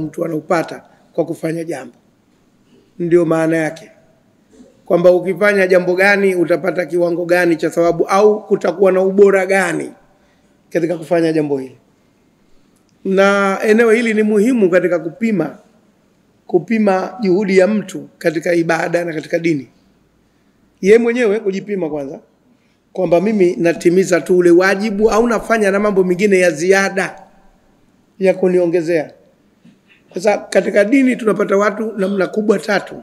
mtu anaupata kwa kufanya jambo. Ndio maana yake, kwamba ukifanya jambo gani utapata kiwango gani cha thawabu, au kutakuwa na ubora gani katika kufanya jambo hili. Na eneo hili ni muhimu katika kupima juhudi ya mtu katika ibada na katika dini. Yeye mwenyewe kujipima kwanza, kwamba mimi natimiza tu ule wajibu au nafanya na mambo mengine ya ziada ya kuniongezea. Sasa katika dini tunapata watu namna kubwa tatu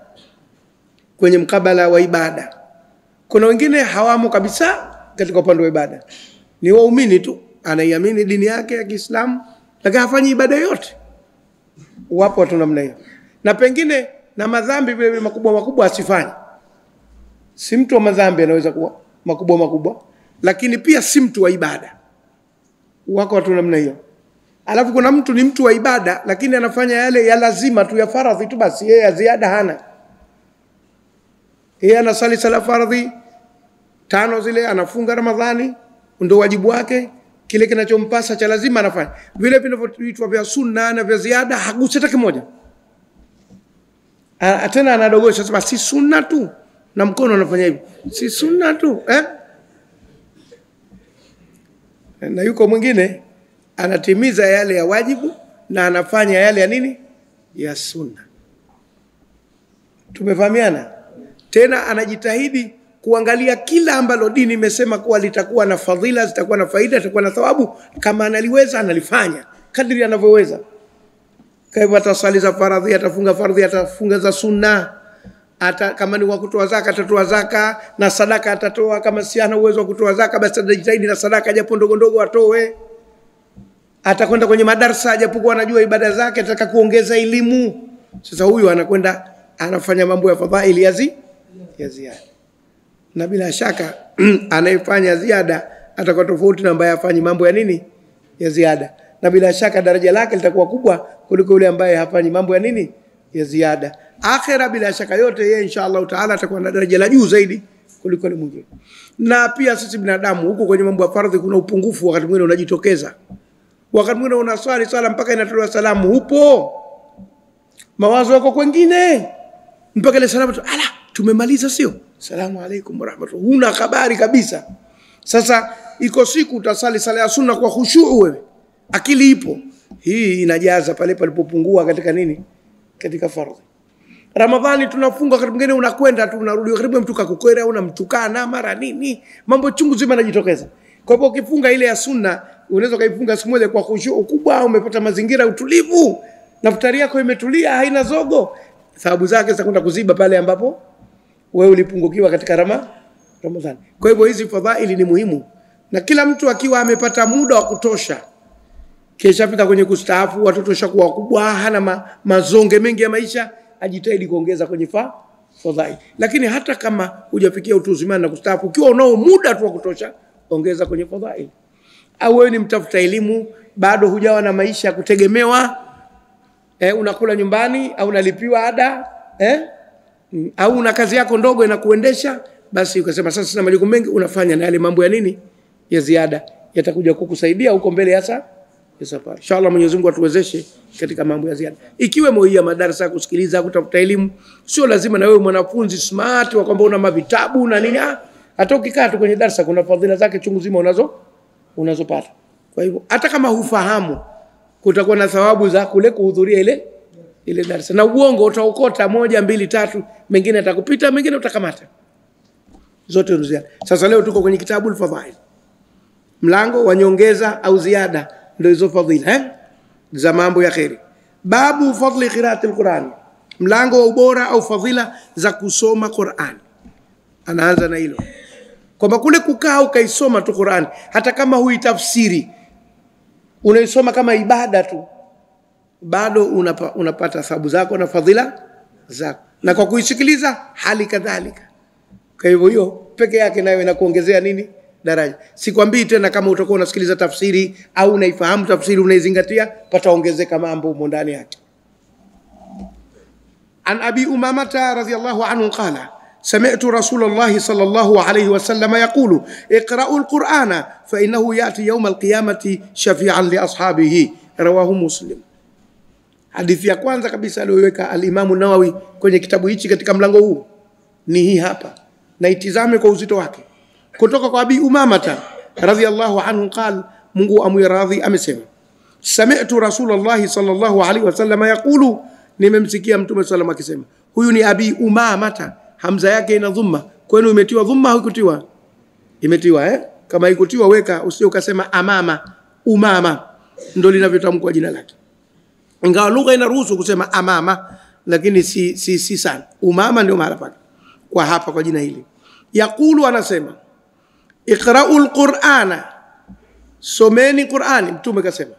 kwenye mkabala wa ibada. Kuna wengine hawamo kabisa katika upande wa ibada, ni waumini tu, anaiamini dini yake ya Kiislamu lakini hafanyi ibada yote. Wapo watu namna hiyo. Na pengine na madhambi vile makubwa asifanye. Si mtu wa madhambi anaweza kuwa makubwa, lakini pia si mtu wa ibada. Wako watu namna hiyo. Alafu kuna mtu ni mtu wa ibada lakini anafanya yale ya lazima tu, ya faradhi tu basi, yeye ya ziada hana. Yeye anasali sala faradhi 5 zile, anafunga Ramadhani, ndio wajibu wake, kile kinachompasa cha lazima anafanya. Vile vinavyoitwa vya sunna na vya ziada hagusi hata kimoja. Tena anadogosha sema si sunna tu, na mkono anafanya hivi, si sunna tu Na yuko mwingine anatimiza yale ya wajibu na anafanya yale ya nini, ya sunna. Tumefahamiana? Tena anajitahidi kuangalia kila ambalo dini imesema kuwa litakuwa na fadhila, zitakuwa na faida, litakuwa na thawabu, kama analiweza analifanya kadri anavyoweza. Kwa hivyo atasali za faradhi, atafunga faradhi, atafunga za sunna. Kama ni wa kutoa zaka atatoa zaka, na sadaka atatoa. Kama si ana uwezo wa kutoa zaka basi atajitahidi na sadaka japo ndogo atoe. Atakwenda kwenye madarasa japokuwa anajua ibada zake, ataka kuongeza elimu. Sasa huyu anakwenda anafanya mambo ya fadhaili ya ziada. Na bila shaka anayefanya ziada atakuwa tofauti na ambaye hafanyi mambo ya nini, ya ziada. Na bila shaka daraja lake litakuwa kubwa kuliko yule ambaye hafanyi mambo ya nini, ya ziada. Akhira bila shaka yote yeye inshallah taala atakuwa na daraja la juu zaidi kuliko yule mwingine. Na pia sisi binadamu huko kwenye mambo ya fardhi kuna upungufu, wakati mwingine unajitokeza. Wakati mwingine unaswali sala mpaka inatolewa salamu, upo mawazo yako kwingine mpaka ile salamu tumemaliza, sio salamu alaykum wa rahmatullah, huna habari kabisa. Sasa iko siku utasali sala ya sunna kwa khushu', wewe akili ipo, hii inajaza pale palipopungua katika nini, katika fardhi. Ramadhani tunafunga, wakati mwingine unakwenda tu unarudi, wakati mtu kakukwera unamtukana mara nini, mambo chungu zima yanajitokeza. Kwa hivyo ukifunga ile ya sunna unaweza kaifunga siku moja kwa khushu' kubwa, umepata mazingira utulivu na futari yako imetulia, haina zogo, thawabu zake zitakwenda kuziba pale ambapo wewe ulipungukiwa katika Ramadhani. Kwa hivyo hizi fadhaili ni muhimu, na kila mtu akiwa amepata muda wa kutosha, kisha fika kwenye kustaafu, watoto shakuwa wakubwa, hana mazonge mengi ya maisha, ajitahidi kuongeza kwenye fadhaili. Lakini hata kama hujafikia utu uzima na kustaafu, ukiwa unao muda tu wa kutosha, ongeza kwenye fadhaili. Au wewe ni mtafuta elimu, bado hujawa na maisha kutegemewa, unakula nyumbani au unalipiwa ada, au una kazi yako ndogo inakuendesha, basi ukasema sasa sina majukumu mengi, unafanya na yale mambo ya nini, ya ziada, yatakuja kukusaidia huko mbele hasa ya safari. Inshallah Mwenyezi Mungu atuwezeshe katika mambo ya ziada. Ikiwemo hii ya madarasa, kusikiliza, kutafuta elimu. Sio lazima na wewe mwanafunzi smart wa kwamba una mavitabu na nini. Hata ukikaa tu kwenye darasa kuna fadhila zake chungu zima unazopata. Kwa hivyo hata kama hufahamu, kutakuwa na thawabu za kule kuhudhuria ile darasa. Na uongo utaokota 1, 2, 3, mengine atakupita, mengine utakamata. Zote ni ziada. Sasa leo tuko kwenye kitabu al-Fadhail. Mlango wa nyongeza au ziada ndio hizo fadhila za mambo ya khairi. Babu fadli qira'ati al-Qur'an. Mlango wa ubora au fadhila za kusoma Qur'an. Anaanza na hilo. Kwamba kule kukaa ukaisoma tu Qur'an, hata kama huitafsiri, unaisoma kama ibada tu, bado unapata thawabu zako na fadhila zako. Na kwa kuisikiliza hali kadhalika. Kwa hivyo hiyo peke yake nayo inakuongezea nini? Daraja. Sikwambii tena kama utakuwa unasikiliza tafsiri au unaifahamu tafsiri unaizingatia, pataongezeka mambo humo ndani yake. An Abi Umamata radhiyallahu anhu qala سمعت رسول الله صلى الله عليه وسلم يقول اقرأوا القرآن فإنه يأتي يوم القيامة شفيعا لأصحابه. رواه مسلم. Hadithi ya kwanza kabisa aliyoweka al-Imam Nawawi kwenye kitabu hichi katika mlango huu ni hii hapa, na itizame kwa uzito wake. Kutoka kwa Abi Umamata radhiyallahu anhu qala, Mungu amwiradhi, amesema sami'tu Rasulullah sallallahu alaihi wasallam yaqulu, nimemsikia Mtume sallallahu akisema. Huyu ni Abi Umamata, hamza yake ina dhamma. Kwenu imetiwa dhamma au ikutiwa? Imetiwa Kama ikutiwa weka, usije ukasema amama. Umama ndio linavyotamkwa jina lake. Ingawa lugha inaruhusu kusema amama, lakini si sana. Umama ndio mahala pake kwa hapa kwa jina hili. Yaqulu, anasema iqra'ul Qur'ana, someni Qur'ani. Mtume kasema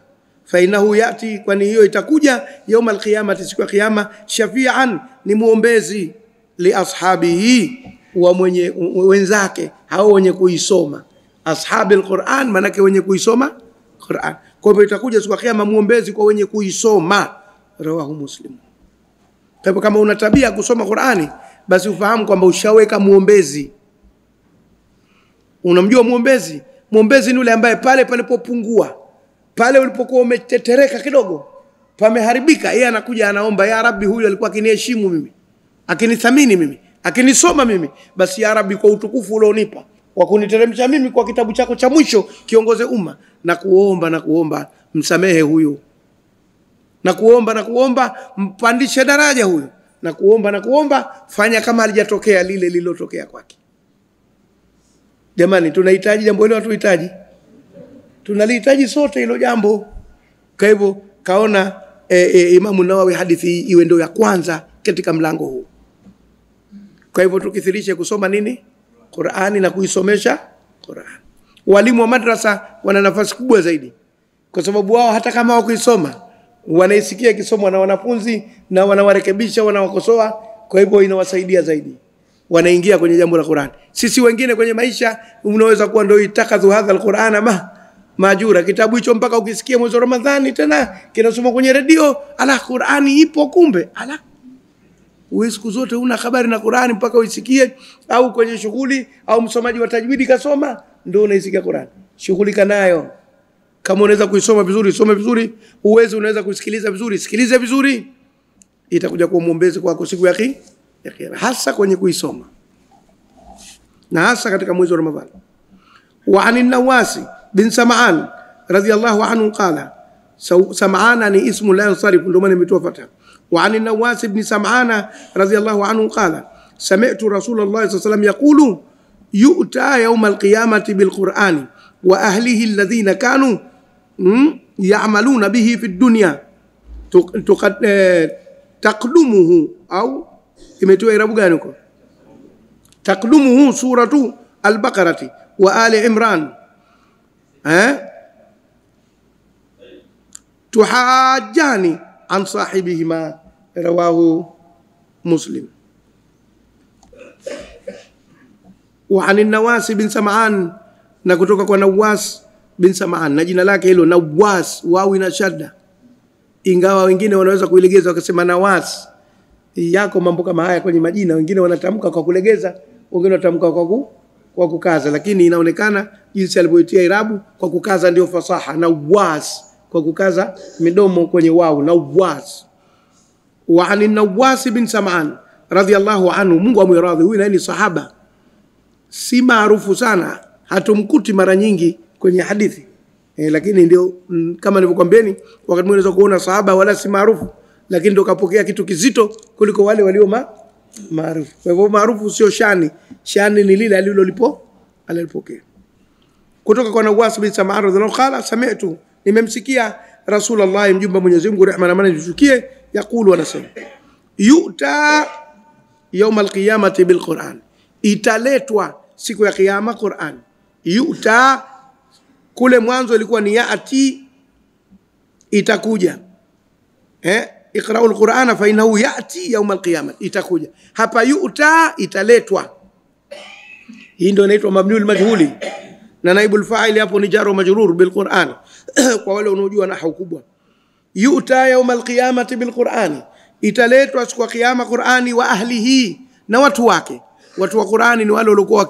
fa innahu yati, kwani hiyo itakuja yaum al-qiyamati, siku ya kiyama, shafi'an, ni muombezi, li ashabihi, wa mwenye wenzake hao wenye kuisoma. Ashabil Qur'an manake wenye kuisoma Qur'an. Kwa hivyo itakuja siku ya kiyama muombezi kwa wenye kuisoma. Rawahu Muslim. Kwa hivyo kama una tabia kusoma Qur'ani, basi ufahamu kwamba ushaweka muombezi. Unamjua muombezi? Muombezi ni yule ambaye pale palipopungua, pale ulipokuwa umetetereka kidogo, pameharibika, yeye anakuja anaomba, ya Rabbi, huyu alikuwa akiniheshimu mimi, akinithamini mimi, akinisoma mimi, basi ya Rabbi, kwa utukufu ulionipa wa kuniteremsha mimi kwa kitabu chako cha mwisho kiongoze umma, na kuomba msamehe huyu, na kuomba mpandishe daraja huyu, na kuomba fanya kama halijatokea lile lililotokea kwake. Jamani, tunahitaji jambo hilo, hatuhitaji? Tunalihitaji sote hilo jambo. Kwa hivyo kaona Imam Nawawi hadithi iwe ndio ya kwanza katika mlango huu. Kwa hivyo tukithirishe kusoma nini? Qur'ani, na kuisomesha Qur'an. Walimu wa madrasa wana nafasi kubwa zaidi, kwa sababu wao hata kama hawakuisoma wanaisikia ikisomwa na wanafunzi, na wanawarekebisha, wanawakosoa. Kwa hivyo inawasaidia zaidi, wanaingia kwenye jambo la Qur'an. Sisi wengine kwenye maisha unaweza kuwa ndio itakadhu hadha al-Qur'ana majura, kitabu hicho mpaka ukisikia mwezi wa Ramadhani tena kinasoma kwenye redio, ala Qur'ani ipo, kumbe ala wewe siku zote una habari na Qur'ani mpaka uisikie, au kwenye shughuli, au msomaji wa tajwidi kasoma ndio unaisikia Qur'ani. Shughulika nayo. Kama unaweza kuisoma vizuri, soma vizuri. Unaweza kusikiliza vizuri, sikilize vizuri. Itakuja kuwa muombezi kwako siku ya kiyama, hasa kwenye kuisoma, na hasa katika mwezi wa Ramadhani. Wa anin Nawasi bin Sam'an radhiyallahu anhu qala, Sam'ana ni ismu la yansarif, ndio maana imetoa fatha. وعن النواس بن سمعان رضي الله عنه قال سمعت رسول الله صلى الله عليه وسلم يقول يؤتى يوم القيامة بالقرآن وأهله الذين كانوا يعملون به في الدنيا تقدمه أو تقدمه سورة البقرة وآل عمران تحاجاني عن صاحبهما. رواه مسلم. وعن النواس بن سمعان, na kutoka kwa Nawas bin Sam'an, na jina lake hilo Nawas, wao ina shadda, ingawa wengine wanaweza kuilegeza wakasema Nawas. Yako mambo kama haya kwenye majina, wengine wanatamka kwa kulegeza, wengine wanatamka kwa kukaza, lakini inaonekana jinsi alivyoitia irabu kwa kukaza ndio fasaha. Nawas kwa kukaza midomo kwenye wao, Nawas. Wa anin Nawas bin Sam'an radhiyallahu anhu, Mungu amwiradhi, huyu ni sahaba, si maarufu sana, hatumkuti mara nyingi kwenye hadithi, lakini ndio kama nilivyokuambieni, wakati mwingine unaweza kuona sahaba wala si maarufu, lakini ndio kapokea kitu kizito kuliko wale walio maarufu. Kwa hivyo maarufu sio shani ni lile alilopokea. Kutoka kwa Nawas bin Sam'an radhiyallahu qala sami'tu, nimemsikia Rasulullah, mjumbe Mwenyezi Mungu, rehema na amani zishukie, yakulu, anasema yu'ta yawm al-qiyamati bil Qur'an, italetwa siku ya kiyama Qur'an. Yu'ta kule mwanzo ilikuwa ni ya'ti, itakuja. Iqra'ul Qur'ana fa innahu ya'ti yawm al-qiyamah, itakuja. Hapa yu'ta, italetwa, hii ndio inaitwa mabniul majhuli, na naibul fa'il hapo ni jar wa majrur bil Qur'an kwa wale wanaojua nahwu kubwa. Yu'ta yawm al-qiyamati bil Qur'an, italetwa siku ya kiyama Qur'ani, wa ahlihi, na watu wake. Watu wa Qur'ani ni wale waliokuwa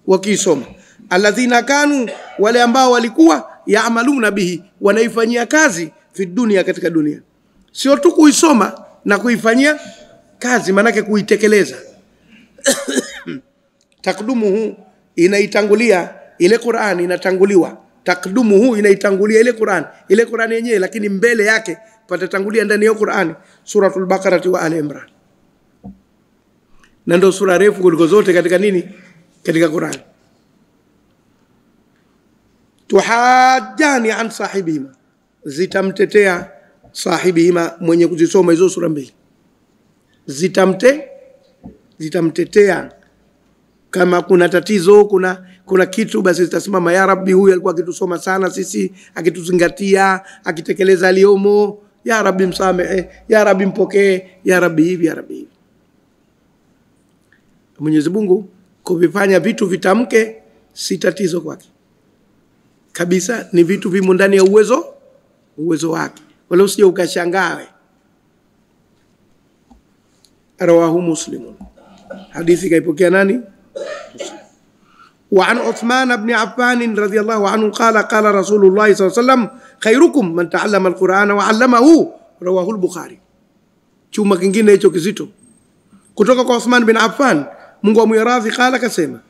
wakisoma. Alladhina kanu, wale ambao walikuwa yaamaluna bihi, wanaifanyia kazi, fi dunia, katika dunia. sio tu kuisoma na kuifanyia kazi, manake kuitekeleza. Takdumuhu inaitangulia ile Qur'an, inatanguliwa. Takdumuhu inaitangulia ile Qur'an, ile Qur'an yenyewe, lakini mbele yake patatangulia ndani ya Qur'an Suratul Baqarah wa Ali Imran. Na ndio sura refu kuliko zote katika nini? Katika Qur'an. Tuhajjani an sahibihima, zitamtetea sahibihima, mwenye kuzisoma hizo sura mbili. Zitamtetea kama kuna tatizo, kuna kitu, basi zitasimama, ya Rabbi, huyu alikuwa akitusoma sana sisi, akituzingatia, akitekeleza aliyomo, ya Rabbi msamehe, ya Rabbi mpokee, ya Rabbi hivi, ya Rabbi hivi. Mwenyezi Mungu kuvifanya vitu vitamke si tatizo kwake kabisa, ni vitu vimo ndani ya uwezo wake, wala usije ukashangae. Rawahu Muslim, hadithi kaipokea nani? وعن عثمان بن عفان رضي الله عنه قال قال رسول الله صلى الله عليه وسلم خيركم من تعلم القرآن وعلمه رواه البخاري. Chuma kingine hicho kizito kutoka kwa Uthman bin Affan, Mungu amwiradhi, qala, kasema,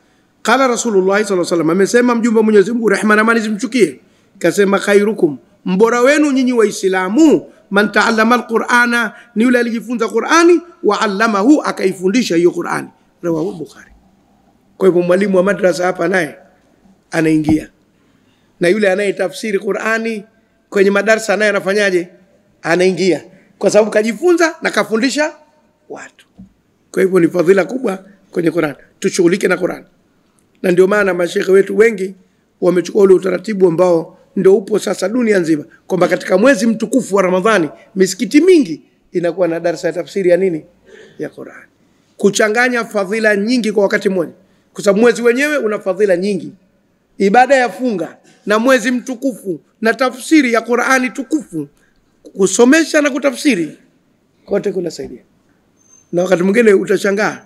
qala Rasulullah sallallahu alaihi wasallam, amesema mjumbe wa Mwenyezi Mungu, rehema na amani zimchukie, kasema, khairukum, mbora wenu nyinyi waislamu, man ta'allama alqur'ana, ni yule alijifunza Qur'ani, wa 'allamahu, akaifundisha hiyo Qur'ani. Rawahu Bukhari. Kwa hivyo mwalimu wa madrasa hapa naye anaingia, na yule anayetafsiri Qur'ani kwenye madarasa naye anafanyaje? Anaingia, kwa sababu kajifunza na kafundisha watu. Kwa hivyo ni fadhila kubwa kwenye Qur'an, tushughulike na Qur'an. Na ndio maana mashaikh wetu wengi wamechukua ule utaratibu ambao ndio upo sasa dunia nzima, kwamba katika mwezi mtukufu wa Ramadhani misikiti mingi inakuwa na darasa ya tafsiri ya nini? Ya Qur'an. Kuchanganya fadhila nyingi kwa wakati mmoja, kwa sababu mwezi wenyewe una fadhila nyingi. Ibada ya funga na mwezi mtukufu na tafsiri ya Qur'ani tukufu, kusomesha na kutafsiri kote kunasaidia. Na wakati mwingine utashangaa,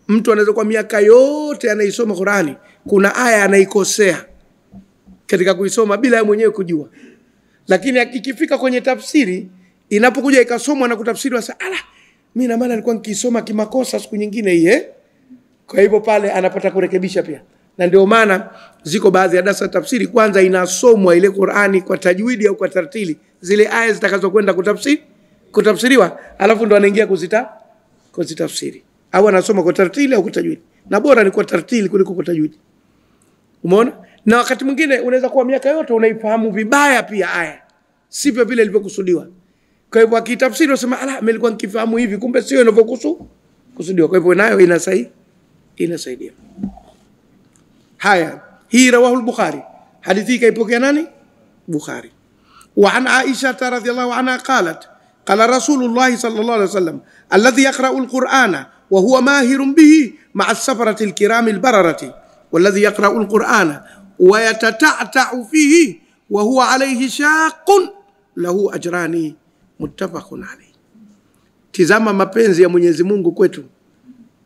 mtu anaweza kwa miaka yote anaisoma Qur'ani, kuna aya anaikosea katika kuisoma bila yeye mwenyewe kujua. Lakini ikifika kwenye tafsiri, inapokuja ikasomwa na kutafsiriwa, sasa mimi na maana nilikuwa nikisoma kimakosa siku nyingine hii. Kwa hivyo pale anapata kurekebisha pia. Na ndio maana ziko baadhi ya darasa tafsiri, kwanza inasomwa ile Qur'ani kwa tajwidi au kwa tartili, zile aya zitakazokwenda kutafsiriwa, alafu ndo anaingia kuzitafsiri. Au anasoma kwa tartili au kwa tajwidi. Na bora ni kwa tartili kuliko kwa tajwidi. Umeona? Na wakati mwingine unaweza kuwa miaka yote unaifahamu vibaya pia aya, sivyo vile ilivyokusudiwa. Kwa hivyo akitafsiri unasema, nilikuwa nikifahamu hivi, kumbe sio inavyokusudiwa. Kwa hivyo nayo inasaidia. Haya, hii rawahu al-Bukhari. Hadithi kaipokea nani? Bukhari. Wa an Aisha radhiyallahu anha qalat, qala Rasulullah sallallahu alaihi wasallam, alladhi yaqra'u al-Qur'ana wa huwa mahirun bihi ma'a as-safarati al-kirami al-bararati, walladhi yaqra'u al-Qur'ana wa yatata'ta'u fihi wa huwa alayhi shaqqun lahu ajrani, muttafaqun alayh. Tizama mapenzi ya Mwenyezi Mungu kwetu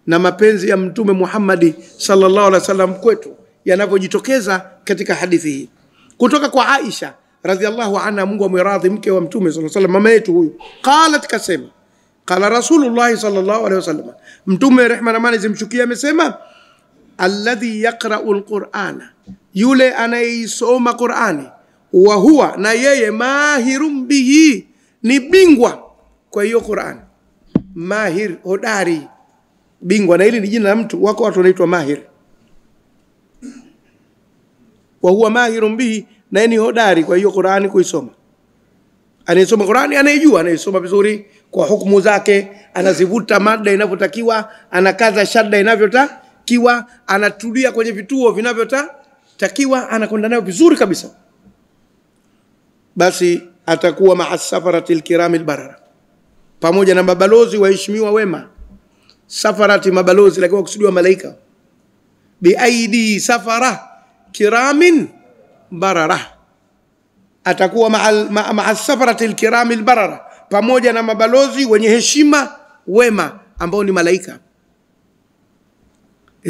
na mapenzi ya Mtume Muhammad sallallahu alaihi wasallam kwetu yanavyojitokeza katika hadithi hii kutoka kwa Aisha radhiallahu anha, Mungu amwiradhi, mke wa Mtume sallallahu alaihi wasallam, mama yetu huyu. Qalat, kasema, qala Rasulullah sallallahu alaihi wasallam, Mtume rehma na amani zimshukia amesema, alladhi yaqra'u al-Qur'ana, yule anayesoma Qur'ani, wa huwa, na yeye, mahirun bihi, ni bingwa kwa hiyo Qur'ani. Mahir, hodari, bingwa. Na hili ni jina la mtu, wako watu wanaitwa mahir. Wa huwa mahirun bihi, na ni hodari kwa hiyo Qur'ani kuisoma. Anayesoma Qur'ani anayejua, anayesoma vizuri kwa hukumu zake, anazivuta mada inavyotakiwa, anakaza shadda inavyotakiwa, anatulia kwenye vituo vinavyotakiwa, anakwenda nayo vizuri kabisa. Basi atakuwa ma'a safaratil kiramil barara, pamoja na mabalozi waheshimiwa wema. Safarati, mabalozi, lakini wakusudiwa malaika. Biaidi safara kiramin barara, atakuwa ma'a safarati alkiramil barara, pamoja na mabalozi wenye heshima wema ambao ni malaika.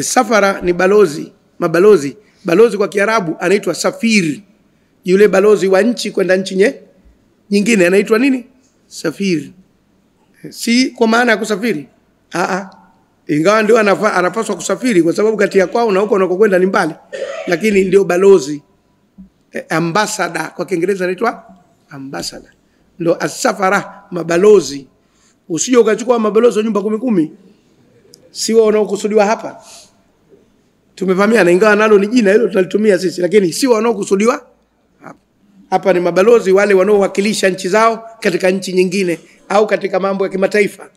Safara ni balozi, mabalozi. Balozi kwa Kiarabu anaitwa safiri. Yule balozi wa nchi kwenda nchi nyingine anaitwa nini? safiri, si kwa maana ya kusafiri, ingawa ndio anapaswa kusafiri kwa sababu kati ya kwao na huko unakokwenda ni mbali, lakini ndio balozi, ambassador kwa Kiingereza inaitwa ambassador, ndio asafara, mabalozi. Usije ukachukua mabalozi wa nyumba 10 si wao wanaokusudiwa hapa. Tumefahamiana, ingawa nalo ni jina hilo tunalitumia sisi, lakini si wao wanaokusudiwa hapa. Hapa ni mabalozi wale wanaowakilisha nchi zao katika nchi nyingine au katika mambo ya kimataifa.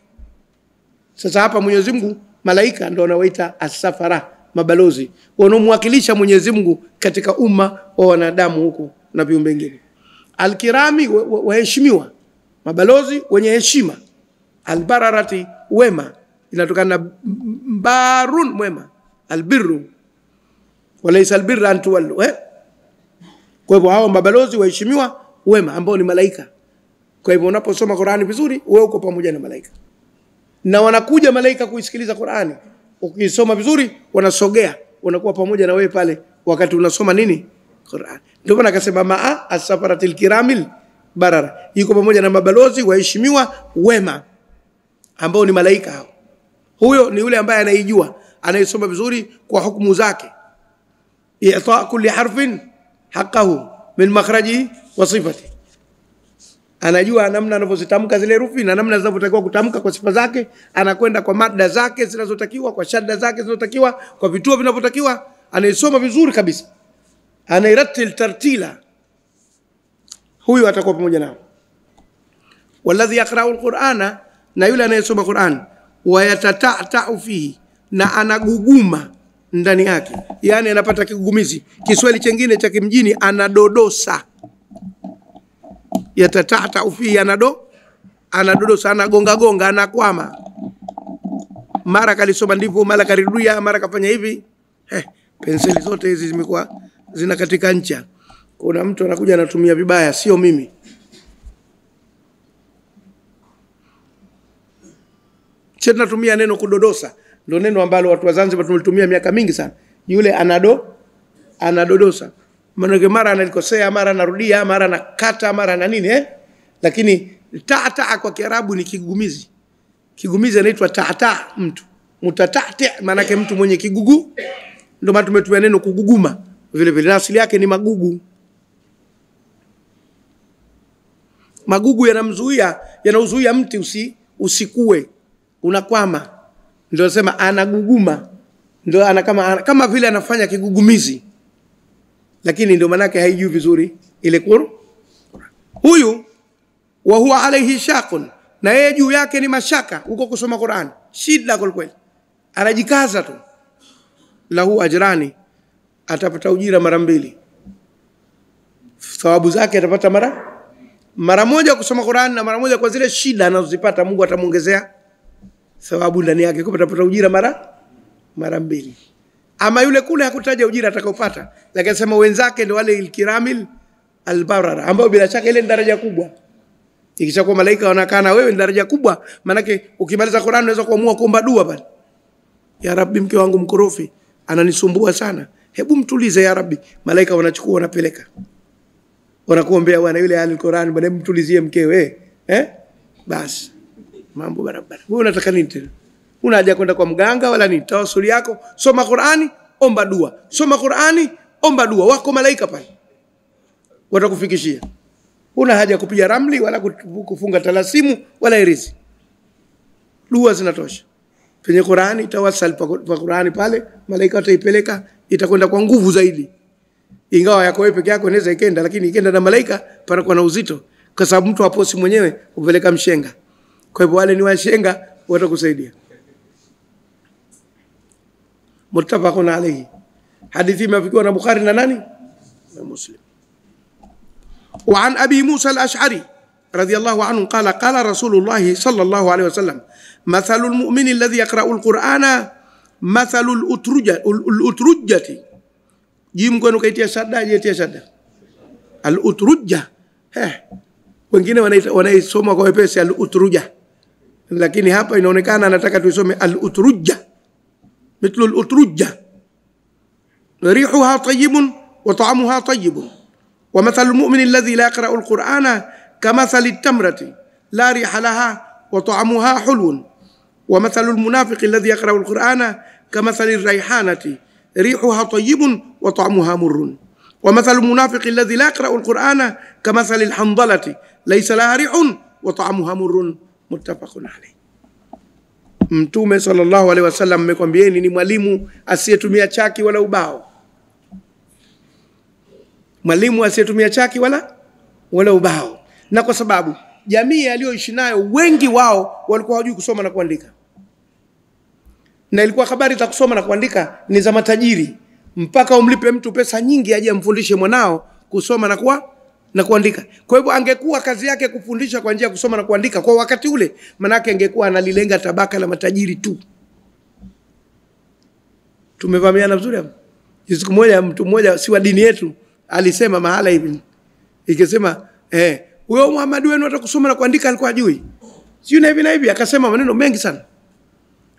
Sasa hapa Mwenyezi Mungu, malaika ndio wanaoita asafara, mabalozi wanaomwakilisha Mwenyezi Mungu katika umma wa wanadamu huko na viumbe vingine. Alkirami, waheshimiwa, mabalozi wenye heshima. Albararati, wema, inatokana na barun, mwema. Albirru walaysa albirra an tuwallu. Kwa hivyo hao mabalozi waheshimiwa wema ambao ni malaika. Kwa hivyo unaposoma Qur'ani vizuri, wewe uko pamoja na malaika, na wanakuja malaika kuisikiliza Qur'ani. Ukisoma vizuri wanasogea, wanakuwa pamoja na wewe pale wakati unasoma nini? Qur'an. Ndio maana akasema maa as-safaratil kiramil barara, yuko pamoja na mabalozi waheshimiwa wema ambao ni malaika hao. Huyo ni yule ambaye anaijua, anayesoma vizuri kwa hukumu zake. I'ta kulli harfin haqqahu min makhraji wa sifati, anajua namna anavyozitamka zile herufi na namna zinavyotakiwa kutamka kwa sifa zake, anakwenda kwa mada zake zinazotakiwa, kwa shadda zake zinazotakiwa, kwa vituo vinavyotakiwa, anayesoma vizuri kabisa, anairatil tartila, huyo atakuwa pamoja nao. Walladhi yaqra'u alqur'ana, na yule anayesoma Qur'an, wa yatata'u fihi, na anaguguma ndani yake, yani anapata kigugumizi. Kiswahili kingine cha kimjini, anadodosa. Yatata'u fihi, anadodosa, anagonga, anakwama. Mara kalisoma ndivyo, mara karirudia, mara kafanya hivi. Penseli zote hizi zimekuwa zina katika ncha. Kuna mtu anakuja anatumia vibaya, sio mimi. Sisi tunatumia neno kudodosa, ndio neno ambalo watu wa Zanzibar tumelitumia miaka mingi sana. Yule anadodosa. Maana mara analikosea, mara anarudia, mara anakata, mara na nini Lakini ta'ta kwa Kiarabu ni kigugumizi. Kigugumizi inaitwa ta'ta, mtu. Mutata'ti maana yake mtu mwenye kigugu. Ndio maana tumetumia neno kuguguma. Vile vile asili yake ni magugu. Magugu yanauzuia mti usikue, unakwama. Ndio nasema anaguguma. Ndio kama vile anafanya kigugumizi. Lakini ndio maana yake haijui vizuri ile Qur'an. Huyu wa huwa alayhi shaqun, na yeye juu yake ni mashaka huko kusoma Qur'an, shida kwa kweli, anajikaza tu. Lahu ajrani, atapata ujira mara 2. Thawabu zake atapata mara moja kusoma Qur'an, na mara moja kwa zile shida anazozipata Mungu atamuongezea thawabu ndani yake, kwa atapata ujira mara 2. Ama yule kule hakutaja ujira atakayopata, lakini sema wenzake ndio wale ilkiramil albarara, ambao bila shaka ile ni daraja kubwa. Ikishakuwa malaika wanakaa na wewe ni daraja kubwa, maana yake ukimaliza Qur'an unaweza kuamua kuomba dua pale. Ya Rabbi, mke wangu mkorofi ananisumbua sana, hebu mtulize ya Rabbi. Malaika wanachukua wanapeleka, wanakuombea bwana yule al-Qur'an, bwana mtulizie mkewe basi mambo barabara. Wewe unataka nini tena? Una haja kwenda kwa mganga wala nini? Tawasuli yako, soma Qur'ani, omba dua. Soma Qur'ani, omba dua. Wako malaika pale watakufikishia. Una haja kupiga ramli wala kufunga talasimu wala irizi. Dua zinatosha. Penye Qur'ani, tawassul kwa Qur'ani pale, malaika wataipeleka, itakwenda kwa nguvu zaidi. Ingawa yako wewe peke yako inaweza ikenda, lakini ikenda na malaika panakuwa na uzito, kwa sababu mtu haposi mwenyewe upeleka mshenga. Kwa hivyo wale ni washenga watakusaidia. Muttafaqun alayhi. Hadithi imefikiwa na Bukhari na nani? Na Muslim. وعن أبي موسى الأشعري رضي الله عنه قال قال رسول الله صلى الله عليه وسلم مثل المؤمن الذي يقرأ القرآن مثل الأترجة. جيم كانوا كيتيا شدة يتيا شدة الأترجة. wengine wanaisoma kwa wepesi al-utruja, lakini hapa inaonekana anataka tuisome al-utruja, mithlu al-utruja, rihuha tayyibun wa ta'amuha tayyibun. ومثل المؤمن الذي لا يقرأ القرآن كمثل التمرة لا ريح لها وطعمها حلو ومثل المنافق الذي يقرأ القرآن كمثل الريحانة ريحها طيب وطعمها مر ومثل المنافق الذي لا يقرأ القرآن كمثل الحنظلة ليس لها ريح وطعمها مر متفق عليه. Mtume sallallahu alaihi wasallam amekwambieni ni mwalimu asiyetumia chaki wala ubao. Mwalimu asiyetumia chaki wala ubao. Na kwa sababu jamii aliyoishi nayo wengi wao walikuwa hawajui kusoma na kuandika. Na ilikuwa habari za kusoma na kuandika ni za matajiri. Mpaka umlipe mtu pesa nyingi aje amfundishe mwanao kusoma na kuandika. Kwa hivyo angekuwa kazi yake kufundisha kwa njia kusoma na kuandika kwa wakati ule, manake angekuwa analilenga tabaka la matajiri tu. Tumevamiana vizuri hapo. Siku moja mtu mmoja si wa dini yetu alisema mahala hivi. Ikisema huyo Muhammad wenu hata kusoma na kuandika alikuwa hajui. Sio na hivi akasema maneno mengi sana.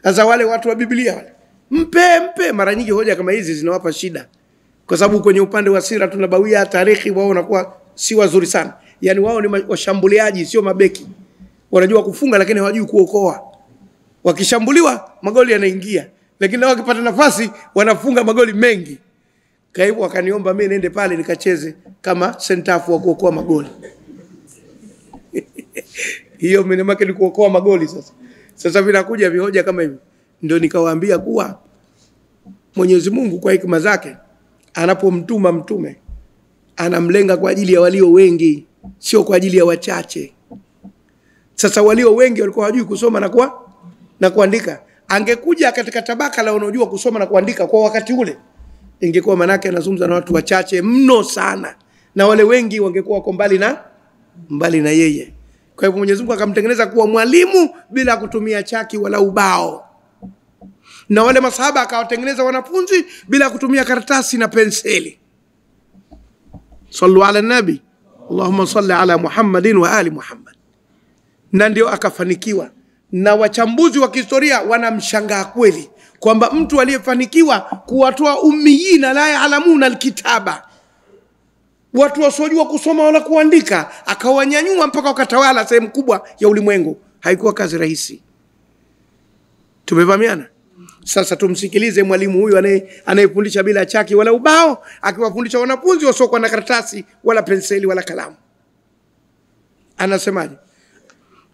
Sasa wale watu wa Biblia wale mpe mara nyingi hoja kama hizi zinawapa shida. Kwa sababu kwenye upande wa sira tunabawia tarehe wao wanakuwa si wazuri sana. Yaani wao ni washambuliaji sio mabeki. Wanajua kufunga lakini hawajui kuokoa. Wakishambuliwa magoli yanaingia. Lakini nao wakipata nafasi wanafunga magoli mengi. Kwa hivyo wakaniomba mimi niende pale nikacheze kama sentafu wa kuokoa magoli. Hiyo mimi ni kuokoa magoli sasa. Sasa vinakuja vihoja kama hivi. Ndio nikawaambia kuwa Mwenyezi Mungu kwa hikima zake anapomtuma mtume anamlenga kwa ajili ya walio wengi, sio kwa ajili ya wachache. Sasa walio wengi walikuwa hawajui kusoma na kuandika. Angekuja katika tabaka la wanaojua kusoma na kuandika kwa wakati ule, ingekuwa manake anazungumza na watu wachache mno sana, na wale wengi wangekuwa wako mbali na yeye. Kwa hivyo Mwenyezi Mungu akamtengeneza kuwa mwalimu bila kutumia chaki wala ubao. Na wale masahaba akawatengeneza wanafunzi bila kutumia karatasi na penseli. Sallu ala nabi. Allahumma salli ala Muhammadin wa ali Muhammad. Na ndio akafanikiwa. Na wachambuzi wa kihistoria wanamshangaa kweli kwamba mtu aliyefanikiwa kuwatoa ummiyina la ya'lamuna alkitaba, watu wasiojua kusoma wala kuandika, akawanyanyua mpaka wakatawala sehemu kubwa ya ulimwengu, haikuwa kazi rahisi. Tumevamiana. Sasa tumsikilize mwalimu huyu anayefundisha bila chaki wala ubao, akiwafundisha wanafunzi wasiokuwa na karatasi wala penseli wala kalamu. Anasemaje?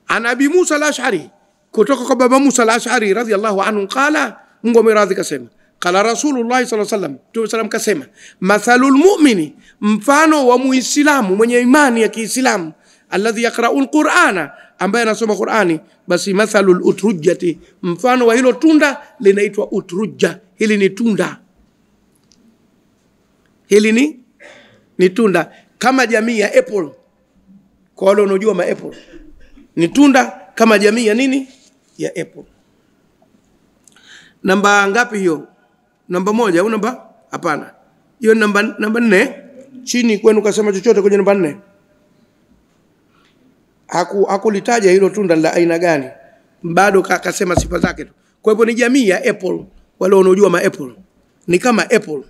Ana Abi Musa al-Ash'ari, kutoka kwa baba Musa al-Ash'ari radhiyallahu anhu, qala, Mungu ameradhi, kasema, qala Rasulullah sallallahu alaihi wasallam, Mtume sallam kasema, mathalul mu'mini, mfano wa muislamu mwenye imani ya Kiislamu, alladhi yaqra'u al-Qur'ana, ambaye anasoma Qur'ani, basi mathalul utrujjati, mfano wa hilo tunda linaitwa utrujja. Hili ni tunda. Hili ni tunda kama jamii ya apple. Kwa wale wanaojua ma apple, ni tunda kama jamii ya nini? Ya apple. Namba ngapi hiyo? Namba 1 au namba? Hapana. Hiyo namba 4. Chini kwenu kasema chochote kwenye namba 4. Hakulitaja hilo tunda la aina gani. Bado akasema sifa zake tu. Kwa hivyo ni jamii ya apple. Wale wanaojua ma apple, ni kama apple.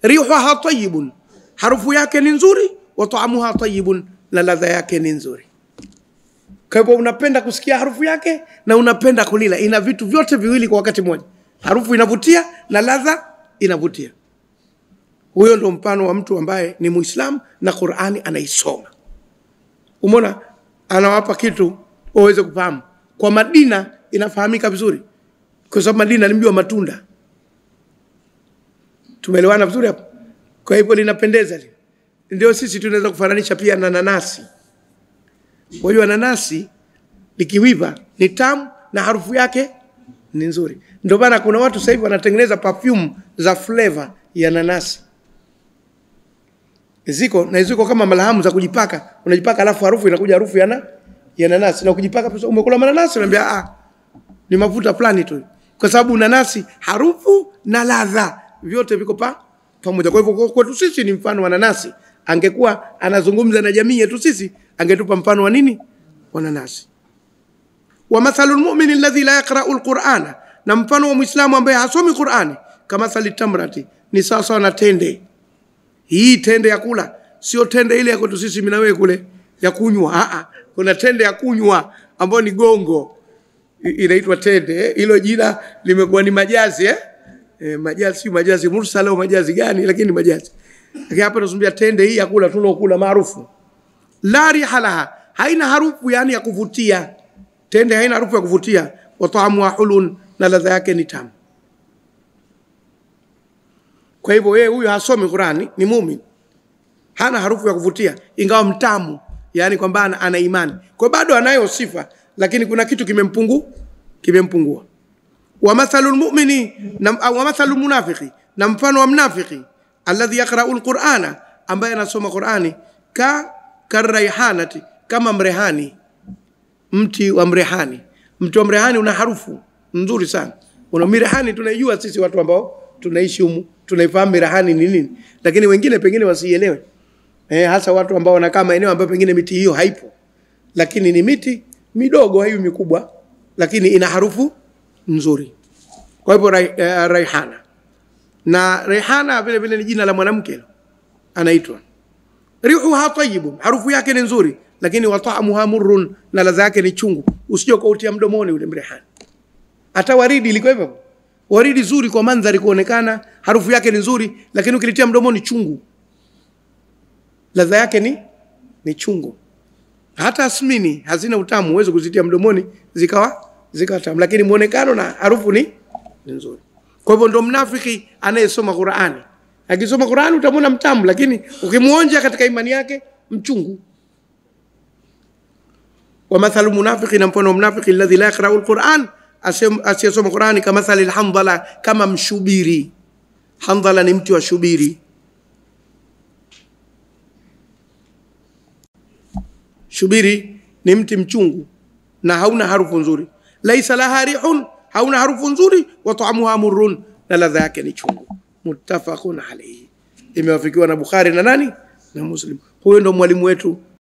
Rihuha tayyibun, harufu yake ni nzuri, wa ta'amuha tayyibun, na ladha yake ni nzuri. Kwa hivyo unapenda kusikia harufu yake na unapenda kulila. Ina vitu vyote viwili kwa wakati mmoja. Harufu inavutia na ladha inavutia. Huyo ndo mfano wa mtu ambaye ni Muislamu na Qur'ani anaisoma. Umeona? Anawapa kitu waweze kufahamu. Kwa Madina inafahamika vizuri, kwa sababu Madina ni mji wa matunda. Tumeelewana vizuri hapo? Kwa hivyo linapendeza. Ndio sisi tunaweza kufananisha pia na nanasi. Wajua nanasi likiwiva ni tamu na harufu yake ni nzuri. Ndio maana kuna watu sasa hivi wanatengeneza perfume za flavor ya nanasi. Ziko kama malhamu za kujipaka. Unajipaka alafu harufu inakuja harufu ya nanasi. Na ukijipaka pesa umekula mananasi unaambia ni mafuta fulani tu. Kwa sababu nanasi harufu na ladha vyote viko pamoja. Kwa hivyo kwetu sisi ni mfano wa nanasi. Angekuwa anazungumza na jamii yetu sisi, angetupa mfano wa nini? Wa nanasi. Wa mathalul mu'mini alladhi la yaqra'u al-Qur'ana, na mfano wa Muislamu ambaye hasomi Qur'ani, kama thali tamrati, ni sawa na tende. Hii tende ya kula, sio tende ile ya kwetu sisi mimi na wewe kule. ya kunywa. Kuna tende ya kunywa ambayo ni gongo, inaitwa tende. Hilo jina limekuwa ni majazi majazi, majazi mursala au majazi gani, lakini majazi. Lakini hapa tunazungumzia tende hii ya kula tunokula maarufu. La riha laha, haina harufu yani ya kuvutia. Tende haina harufu ya kuvutia. Wa ta'amuha hulun, na ladha yake ni tamu. Kwa hivyo yeye huyu hasomi Qur'ani, ni muumini, hana harufu ya kuvutia, ingawa mtamu, yani kwamba ana imani. Kwa bado anayo sifa, lakini kuna kitu kimempungua. Wa mathalul mu'mini, wa mathalul munafiqi, na mfano wa mnafiki, alladhi yaqra'ul Qur'ana, ambaye anasoma Qur'ani, karaihanati, kama mrehani. Mti wa mrehani, mti wa mrehani una harufu nzuri sana. Una mirehani tunaijua sisi watu ambao tunaishi humu, tunaifahamu mirehani ni nini, lakini wengine pengine wasielewe. Hasa watu ambao wanakaa maeneo ambapo pengine miti hiyo haipo, lakini ni miti midogo, hiyo mikubwa, lakini ina harufu nzuri. Kwa hivyo raihana, na raihana vile vile ni jina la mwanamke anaitwa. Rihuha tayyibun, harufu yake ni nzuri, lakini wa ta'amuha murrun, na ladha yake ni chungu. Usije ukautia mdomoni ule mrehani. Hata waridi liko hivyo. Waridi zuri kwa mandhari kuonekana, harufu yake ni nzuri, lakini ukilitia mdomoni chungu. Ladha yake ni chungu. Hata asmini hazina utamu, uweze kuzitia mdomoni zikawa tamu, lakini muonekano na harufu ni nzuri. Kwa hivyo ndo mnafiki anayesoma Qur'ani. Akisoma Qur'ani utamwona mtamu, lakini ukimuonja katika imani yake mchungu. Wa mathalu munafiqi, na mfano mnafiki, alladhi la yaqra'u al-Qur'an, asiyesoma Qur'ani, kama mathali al-handala, kama mshubiri. Handala ni mti wa shubiri. Shubiri ni mti mchungu na hauna harufu nzuri. Laisa laha rihun, hauna harufu nzuri. Wa ta'amuha murrun, na ladha yake ni chungu. Muttafaqun alayhi, imewafikiwa na Bukhari na nani na Muslim. Huyo ndo mwalimu wetu